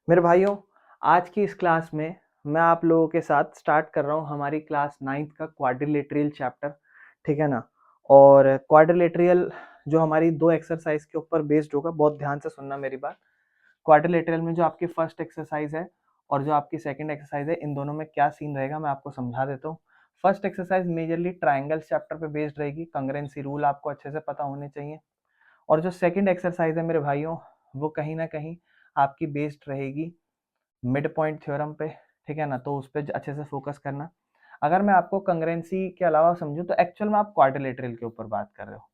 मेरे भाइयों, आज की इस क्लास में मैं आप लोगों के साथ स्टार्ट कर रहा हूँ हमारी क्लास 9th का क्वाड्रिलेटरल चैप्टर। ठीक है ना। और क्वाड्रिलेटरल जो हमारी दो एक्सरसाइज के ऊपर बेस्ड होगा, बहुत ध्यान से सुनना मेरी बात। क्वाड्रिलेटरल में जो आपकी फर्स्ट एक्सरसाइज है और जो आपकी सेकंड एक्सरसाइज है, इन दोनों में क्या सीन रहेगा मैं आपको समझा देता हूँ। First exercise majorly triangles chapter पे बेस्ड रहेगी, कंग्रेंसी रूल आपको अच्छे से पता होने चाहिए। और जो सेकंड एक्सरसाइज है मेरे भाइयों, वो कहीं ना कहीं आपकी बेस्ड रहेगी मिड पॉइंट थ्योरम पे। ठीक है ना, तो उस पर अच्छे से फोकस करना। अगर मैं आपको कंग्रेंसी के अलावा समझूं तो एक्चुअल में आप क्वाड्रिलेटरल के ऊपर बात कर रहे हो।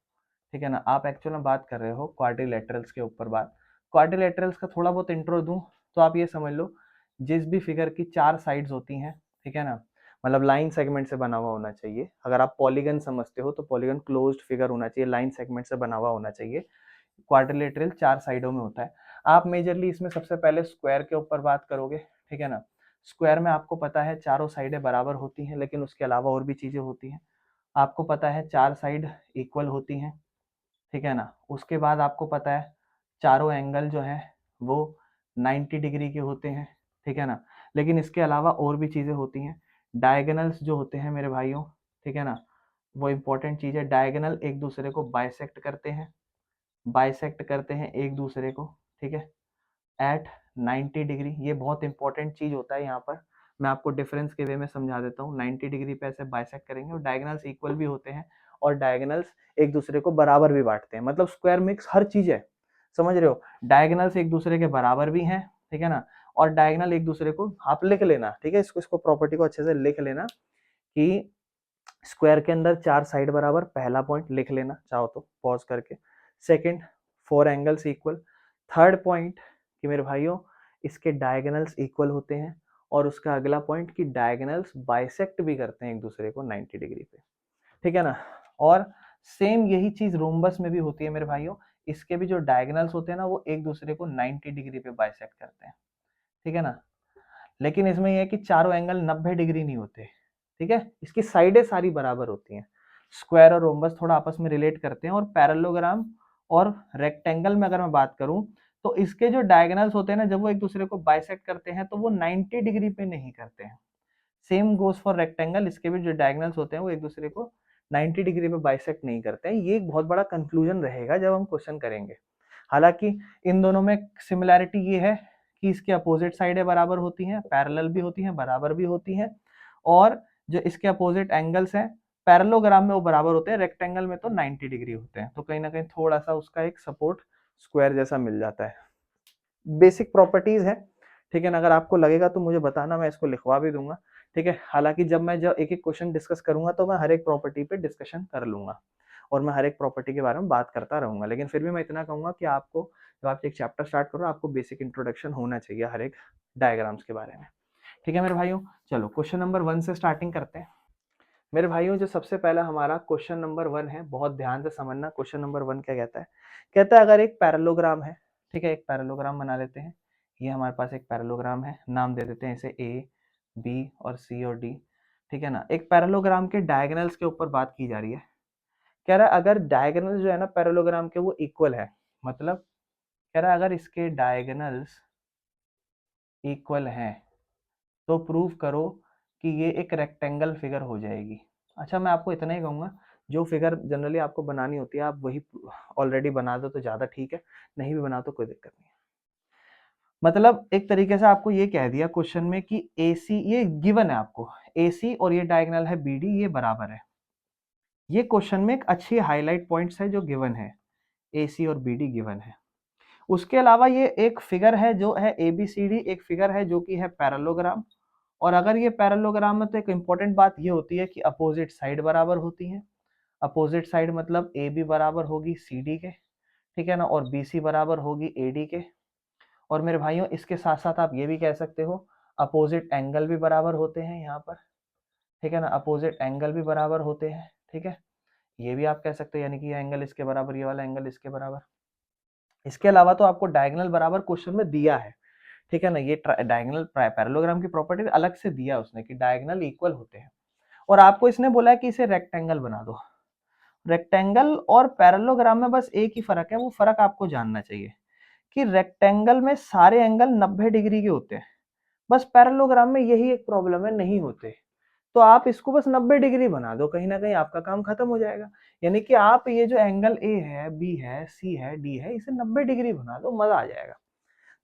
ठीक है ना, आप एक्चुअल में बात कर रहे हो क्वाड्रिलेटरल्स के ऊपर बात। क्वाड्रिलेटरल्स का थोड़ा बहुत इंट्रो दूं तो आप ये समझ लो, जिस भी फिगर की चार साइड्स होती हैं, ठीक है ना, मतलब लाइन सेगमेंट से बना हुआ होना चाहिए। अगर आप पॉलीगन समझते हो तो पॉलीगन क्लोज्ड फिगर होना चाहिए, लाइन सेगमेंट से बना हुआ होना चाहिए। क्वाड्रिलेटरल चार साइडों में होता है। आप मेजरली इसमें सबसे पहले स्क्वायर के ऊपर बात करोगे। ठीक है ना, स्क्वायर में आपको पता है चारों साइडें बराबर होती हैं, लेकिन उसके अलावा और भी चीजें होती हैं। आपको पता है चार साइड इक्वल होती हैं। ठीक है ना, उसके बाद आपको पता है चारों एंगल जो है वो 90 डिग्री के होते हैं। ठीक है ना, लेकिन इसके अलावा और भी चीजें होती हैं। डायगोनल्स जो होते हैं मेरे भाइयों, ठीक है ना, वो इंपॉर्टेंट चीज है। डायगोनल एक दूसरे को बाइसेक्ट करते हैं, बाइसेक्ट करते हैं एक दूसरे को। ठीक है, एट 90 डिग्री। ये बहुत इंपॉर्टेंट चीज होता है यहाँ पर। मैं आपको डिफरेंस के वे में समझा देता हूँ। 90 डिग्री पे ऐसे बाइसेक्ट करेंगे और डायगोनल्स इक्वल भी होते हैं, और डायगोनल्स एक दूसरे को बराबर भी बांटते हैं। मतलब स्क्वायर मिक्स हर चीज है, समझ रहे हो। डायगोनल्स एक दूसरे के बराबर भी हैं, ठीक है ना, और डायगोनल एक दूसरे को, आप लिख लेना, ठीक है, इसको प्रॉपर्टी को अच्छे से लिख लेना कि स्क्वायर के अंदर चार साइड बराबर, पहला पॉइंट लिख लेना चाहो तो पॉज करके। Second, four angles equal. Third point कि मेरे भाइयों इसके डायगोनल्स इक्वल होते हैं। और उसका अगला पॉइंट कि डायगोनल्स बाइसेक्ट भी करते हैं एक दूसरे को 90 डिग्री पे। ठीक है ना। और सेम यही चीज रोम्बस में भी होती है मेरे भाइयों। इसके भी जो डायगोनल्स होते हैं ना, वो एक दूसरे को 90 डिग्री पे बाइसेक्ट करते हैं। ठीक है ना, लेकिन इसमें यह है कि चारों एंगल 90 डिग्री नहीं होते। ठीक है, इसकी साइडें सारी बराबर होती हैं। स्क्वायर और रोम्बस थोड़ा आपस में रिलेट करते हैं। और पैरेललोग्राम और रेक्टेंगल में अगर मैं बात करूं तो इसके जो डायगोनल्स होते हैं ना, जब वो एक दूसरे को बाइसेक्ट करते हैं तो वो 90 डिग्री पे नहीं करते हैं। सेम गोज फॉर रेक्टेंगल, इसके भी जो डायगोनल्स होते हैं वो एक दूसरे को 90 डिग्री पे बाइसेक्ट नहीं करते हैं। ये एक बहुत बड़ा कंक्लूजन रहेगा जब हम क्वेश्चन करेंगे। हालांकि इन दोनों में सिमिलैरिटी ये है कि इसके अपोजिट साइडें बराबर होती हैं, पैरेलल भी होती हैं, बराबर भी होती हैं। और जो इसके अपोजिट एंगल्स हैं पैरेललोग्राम में वो बराबर होते हैं, रेक्टेंगल में तो 90 डिग्री होते हैं। तो कहीं ना कहीं थोड़ा सा उसका एक सपोर्ट स्क्वायर जैसा मिल जाता है। बेसिक प्रॉपर्टीज है। ठीक है ना, अगर आपको लगेगा तो मुझे बताना, मैं इसको लिखवा भी दूंगा। ठीक है, हालांकि जब एक एक क्वेश्चन डिस्कस करूंगा तो मैं हर एक प्रॉपर्टी पे डिस्कशन कर लूंगा और मैं हर एक प्रॉपर्टी के बारे में बात करता रहूंगा। लेकिन फिर भी मैं इतना कहूंगा कि आपको, जब आप एक चैप्टर स्टार्ट करो, आपको बेसिक इंट्रोडक्शन होना चाहिए हर एक डायग्राम्स के बारे में। ठीक है मेरे भाइयों, चलो क्वेश्चन नंबर 1 से स्टार्टिंग करते हैं। मेरे भाइयों, जो सबसे पहला हमारा क्वेश्चन नंबर 1 है, बहुत ध्यान से समझना। क्वेश्चन नंबर 1 क्या कहता है? कहता है अगर एक पैरेललोग्राम है, ठीक है, एक पैरेललोग्राम बना लेते हैं। ये हमारे पास एक पैरेललोग्राम है, नाम दे देते हैं इसे ए, बी और सी और डी। ठीक है ना, एक पैरेललोग्राम के डायगोनल्स के ऊपर बात की जा रही है। कह रहा है अगर डायगोनल जो है ना पैरेललोग्राम के, वो इक्वल है, मतलब कह रहा है अगर इसके डायगोनल्स इक्वल हैं तो प्रूव करो कि ये एक रेक्टेंगल फिगर हो जाएगी। अच्छा, मैं आपको इतना ही कहूंगा, जो फिगर जनरली आपको बनानी होती है आप वही ऑलरेडी बना दो तो ज्यादा ठीक है, नहीं भी बना तो कोई दिक्कत नहीं है। मतलब एक तरीके से आपको ये कह दिया क्वेश्चन में कि AC ये गिवन है आपको, AC और ये डायगोनल है BD, ये बराबर है। ये क्वेश्चन में एक अच्छी हाईलाइट पॉइंट्स है जो गिवन है, AC और BD गिवन है। उसके अलावा ये एक फिगर है जो है ABCD, एक फिगर है जो कि है पैरेललोग्राम। और अगर ये पैरेललोग्राम है तो एक इंपॉर्टेंट बात ये होती है कि अपोजिट साइड बराबर होती है। अपोजिट साइड मतलब AB बराबर होगी CD के, ठीक है ना, और BC बराबर होगी AD के। और मेरे भाइयों इसके साथ साथ आप ये भी कह सकते हो अपोजिट एंगल भी बराबर होते हैं यहाँ पर। ठीक है ना, अपोजिट एंगल भी बराबर होते हैं। ठीक है, ये भी आप कह सकते हो, यानी कि ये एंगल इसके बराबर, ये वाला एंगल इसके बराबर। इसके अलावा तो आपको डायगोनल बराबर क्वेश्चन में दिया है। ठीक है ना, ये डायगोनल पैरेललोग्राम की प्रॉपर्टी अलग से दिया उसने कि डायगोनल इक्वल होते हैं। और आपको इसने बोला है कि इसे रेक्टेंगल बना दो। रेक्टेंगल और पैरेललोग्राम में बस एक ही फर्क है, वो फर्क आपको जानना चाहिए कि रेक्टेंगल में सारे एंगल 90 डिग्री के होते हैं, बस पैरेललोग्राम में यही एक प्रॉब्लम है, नहीं होते। तो आप इसको बस 90 डिग्री बना दो, कहीं ना कहीं आपका काम खत्म हो जाएगा। यानी कि आप ये जो एंगल ए है, बी है, सी है, डी है, इसे 90 डिग्री बना दो, मजा आ जाएगा।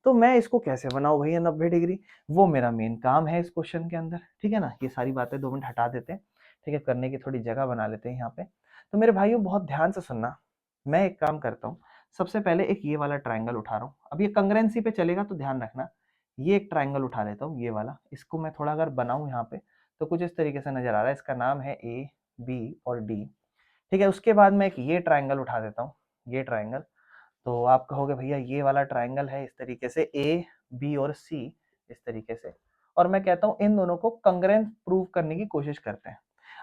तो मैं इसको कैसे बनाऊं भैया 90 डिग्री, वो मेरा मेन काम है इस क्वेश्चन के अंदर, ठीक है ना। ये सारी बातें 2 मिनट हटा देते हैं, ठीक है, करने की थोड़ी जगह बना लेते हैं यहाँ पे। तो मेरे भाइयों बहुत ध्यान से सुनना, मैं एक काम करता हूँ, सबसे पहले एक ये वाला ट्राइंगल उठा रहा हूँ। अब ये कंग्रेंसी पे चलेगा तो ध्यान रखना, ये एक ट्राइंगल उठा लेता हूँ, ये वाला। इसको मैं थोड़ा अगर बनाऊं यहाँ पे तो कुछ इस तरीके से नजर आ रहा है, इसका नाम है ए, बी और डी, ठीक है। उसके बाद मैं एक ये ट्राइंगल उठा देता हूँ, ये ट्राइंगल। तो आप कहोगे भैया ये वाला ट्राइंगल है इस तरीके से, ए, बी और सी, इस तरीके से। और मैं कहता हूँ इन दोनों को कंग्रेंस प्रूव करने की कोशिश करते हैं।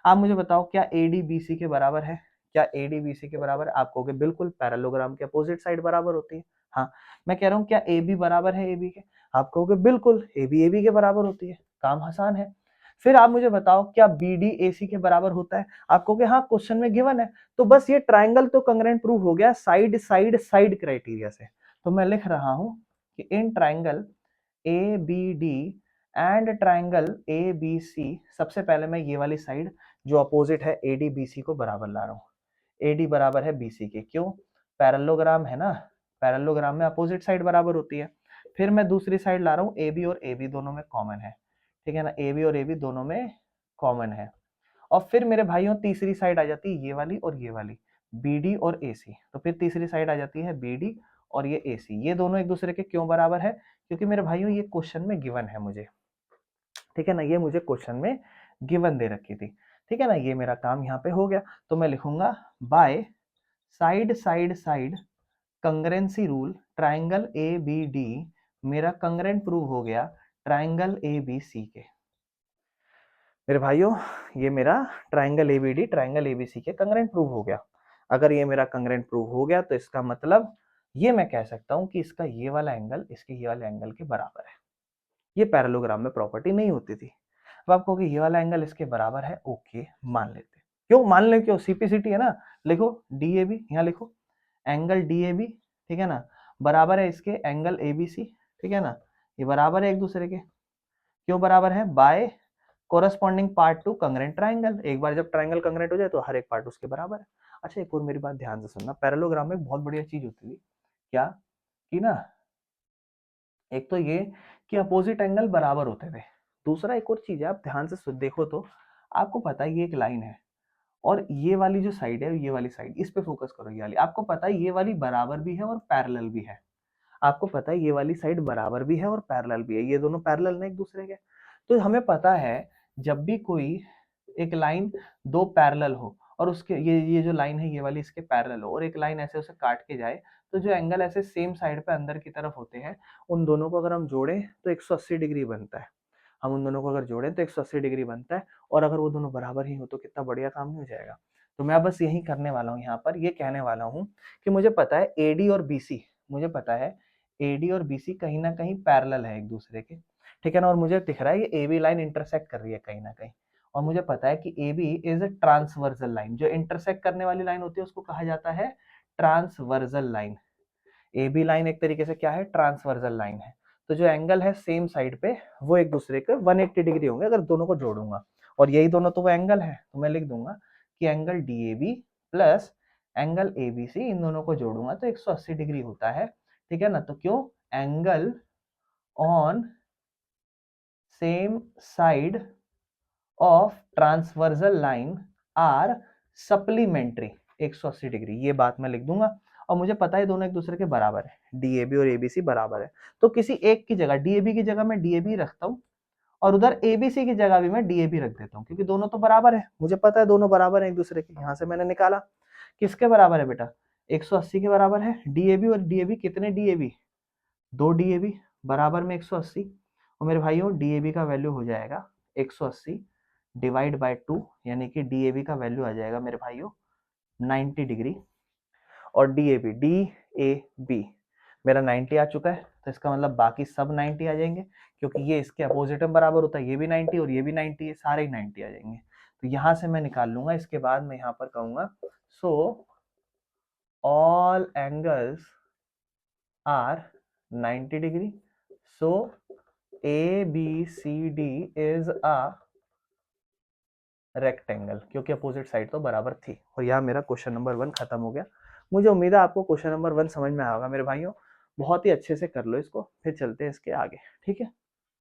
आप मुझे बताओ क्या ए डी बी सी के बराबर है? क्या ए डी बी सी के बराबर है? आप कहोगे बिल्कुल, पैरेललोग्राम के अपोजिट साइड बराबर होती है। हाँ, मैं कह रहा हूँ क्या ए बी बराबर है ए बी के? आप कहोगे बिल्कुल, ए बी के बराबर होती है। काम आसान है। फिर आप मुझे बताओ क्या बी डी ए सी के बराबर होता है? आप कहोगे हाँ, क्वेश्चन में गिवन है। तो बस ये ट्राइंगल तो कंग्रेंट प्रूव हो गया साइड साइड साइड क्राइटेरिया से। तो मैं लिख रहा हूं कि in triangle A B D and triangle A B C, सबसे पहले मैं ये वाली साइड जो अपोजिट है ए डी बी सी को बराबर ला रहा हूँ। ए डी बराबर है बी सी के, क्यों? पैरेललोग्राम है ना, पैरेललोग्राम में अपोजिट साइड बराबर होती है। फिर मैं दूसरी साइड ला रहा हूँ, ए बी और ए बी दोनों में कॉमन है, ठीक है ना, ए बी और ए बी दोनों में कॉमन है। और फिर मेरे भाइयों तीसरी साइड आ जाती है ये वाली और ये वाली, बी डी और ए सी। तो फिर तीसरी साइड आ जाती है बी डी और ये ए सी। ये दोनों एक दूसरे के क्यों बराबर है? क्योंकि मेरे भाइयों ये क्वेश्चन में गिवन है मुझे, ठीक है ना, ये मुझे क्वेश्चन में गिवन दे रखी थी, ठीक है ना। ये मेरा काम यहाँ पे हो गया। तो मैं लिखूंगा by side side side congruency rule triangle A B D मेरा कंग्रेंट प्रूव हो गया ट्राइंगल ए बी सी के। मेरे भाइयों ये मेरा ट्राइंगल एबीडी ट्राइंगल एबीसी के कंग्रेंट प्रूव हो गया। अगर ये मेरा कंग्रेंट प्रूव हो गया तो इसका मतलब ये मैं कह सकता हूं कि इसका ये वाला एंगल इसके ये वाले एंगल के बराबर है। ये पैरेललोग्राम में प्रॉपर्टी नहीं होती थी। अब आपको कि ये वाला एंगल इसके बराबर है, ओके मान लेते। क्यों मान ले? क्यों? सीपीसीटी है ना। लिखो डी ए बी, यहाँ लिखो एंगल डी ए बी, ठीक है ना, बराबर है इसके एंगल ए बी सी, ठीक है ना। ये बराबर है एक दूसरे के। क्यों बराबर है? By corresponding part to congruent triangle. एक बार जब ट्राइंगल कंग्रेंट हो जाए तो हर एक पार्ट उसके बराबर है। अच्छा, एक और मेरी बात ध्यान से सुनना, पैरेललोग्राम में एक बहुत बढ़िया चीज होती थी क्या, कि ना एक तो ये कि अपोजिट एंगल बराबर होते थे। दूसरा एक और चीज है, आप ध्यान से देखो तो आपको पता है ये एक लाइन है और ये वाली जो साइड है, ये वाली साइड, इस पे फोकस करो। ये वाली आपको पता है ये वाली बराबर भी है और पैरेलल भी है। आपको पता है ये वाली साइड बराबर भी है और पैरेलल भी है, ये दोनों पैरेलल हैं एक दूसरे के। तो हमें पता है जब भी कोई एक लाइन दो पैरेलल हो और उसके ये जो लाइन है ये वाली इसके पैरेलल हो और एक लाइन ऐसे उसे काट के जाए, तो जो एंगल ऐसे सेम साइड पे अंदर की तरफ होते हैं उन दोनों को अगर हम जोड़ें तो 180 डिग्री बनता है। हम उन दोनों को अगर जोड़ें तो 180 डिग्री बनता है। और अगर वो दोनों बराबर ही हो तो कितना बढ़िया काम नहीं हो जाएगा। तो मैं बस यही करने वाला हूँ यहाँ पर, ये कहने वाला हूँ कि मुझे पता है एडी और बीसी, मुझे पता है एडी और बीसी कहीं ना कहीं पैरेलल है एक दूसरे के, ठीक है ना। और मुझे दिख रहा है ये ए बी लाइन इंटरसेक्ट कर रही है कहीं ना कहीं। और मुझे पता है कि A B is a transversal line, जो इंटरसेक्ट करने वाली लाइन होती है उसको कहा जाता है transversal line. A B line एक तरीके से क्या है, ट्रांसवर्सल लाइन है। तो जो एंगल है सेम साइड पे वो एक दूसरे के 180 डिग्री होंगे अगर दोनों को जोड़ूंगा। और यही दोनों तो वो एंगल है, तो मैं लिख दूंगा कि angle D A B plus angle A B C, इन दोनों को जोड़ूंगा तो 180 डिग्री होता है, ठीक है ना। तो क्यों? Angle on same side of transversal line are supplementary 180 degree, ये बात मैं लिख दूंगा। और मुझे पता है दोनों एक दूसरे के बराबर है, डीएबी और एबीसी बराबर है। तो किसी एक की जगह, डीएबी की जगह मैं डीएबी रखता हूँ और उधर एबीसी की जगह भी मैं डीएबी रख देता हूँ, क्योंकि दोनों तो बराबर है। मुझे पता है दोनों बराबर है एक दूसरे के। यहाँ से मैंने निकाला किसके बराबर है बेटा, 180 के बराबर है। डीएबी और डीएबी कितने डीएबी, 2 डीएबी बराबर में 180। और मेरे भाइयों डीएबी का वैल्यू हो जाएगा 180 डिवाइड बाय 2, यानी कि डीएबी का वैल्यू आ जाएगा मेरे भाइयों 90 डिग्री। और डीएबी डी ए बी मेरा 90 आ चुका है, तो इसका मतलब बाकी सब 90 आ जाएंगे, क्योंकि ये इसके अपोजिट में बराबर होता है, ये भी 90 और ये भी 90 है, सारे ही 90 आ जाएंगे। तो यहां से मैं निकाल लूंगा। इसके बाद मैं यहाँ पर कहूंगा so all angles are 90 degree. So A B C D is a rectangle, क्योंकि अपोजिट साइड तो बराबर थी। और यहाँ मेरा क्वेश्चन नंबर 1 खत्म हो गया। मुझे उम्मीद है आपको क्वेश्चन नंबर 1 समझ में आएगा मेरे भाइयों। बहुत ही अच्छे से कर लो इसको, फिर चलते हैं इसके आगे, ठीक है।